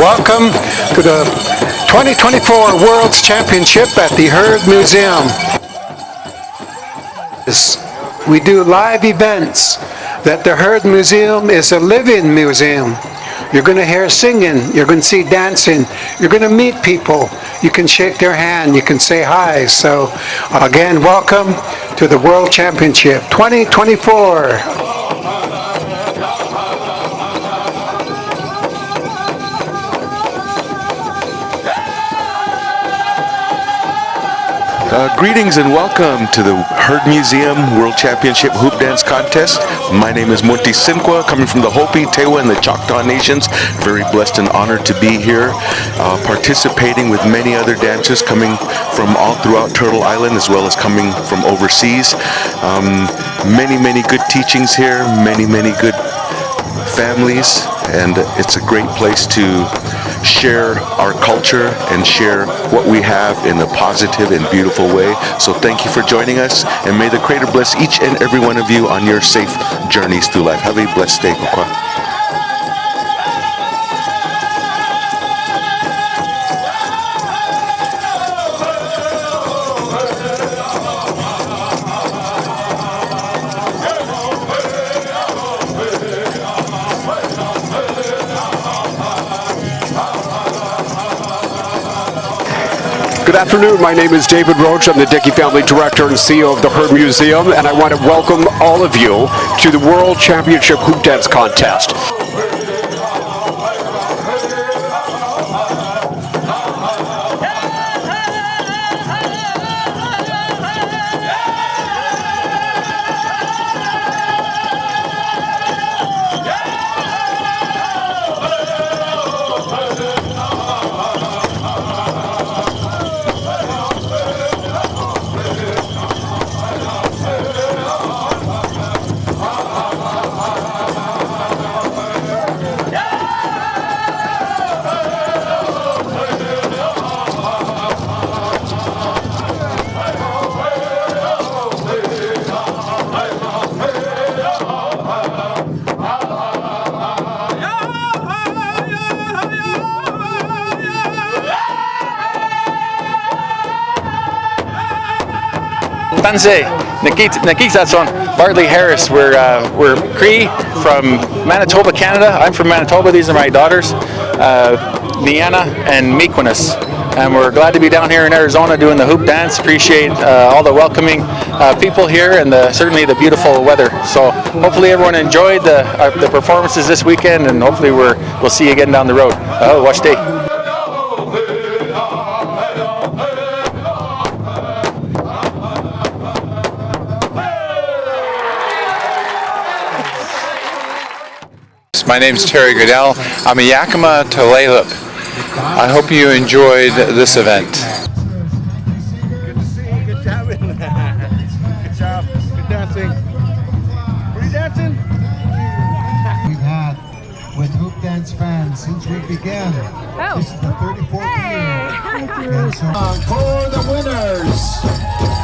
Welcome to the 2024 World's Championship at the Herd Museum. We do live events. That the Herd Museum is a living museum. You're going to hear singing, you're going to see dancing, you're going to meet people, you can shake their hand, you can say hi. So again, welcome to the World Championship 2024. Greetings and welcome to the Herd Museum World Championship Hoop Dance Contest. My name is Munti Sinqua, coming from the Hopi, Tewa, and the Choctaw Nations. Very blessed and honored to be here, participating with many other dancers coming from all throughout Turtle Island, as well as coming from overseas. Many good teachings here, many good families, and it's a great place to share our culture and share what we have in a positive and beautiful way. So thank you for joining us, and may the Creator bless each and every one of you on your safe journeys through life. Have a blessed day. Good afternoon, my name is David Roach. I'm the Dickey Family Director and CEO of the Herd Museum, and I want to welcome all of you to the World Championship Hoop Dance Contest. Tanse, Nakita son, Bartley Harris. We're Cree from Manitoba, Canada. I'm from Manitoba. These are my daughters, Niana and Mequinus. And we're glad to be down here in Arizona doing the hoop dance. Appreciate all the welcoming people here and certainly the beautiful weather. So hopefully everyone enjoyed the performances this weekend, and hopefully we'll see you again down the road. Watch day. My name is Terry Goodell. I'm a Yakima Tulalip. I hope you enjoyed this event. Good to see you. Good jabbing. Good job. Good dancing. Were you dancing? We've had with Hoop Dance fans since we began. This is the 34th year. And so for the winners.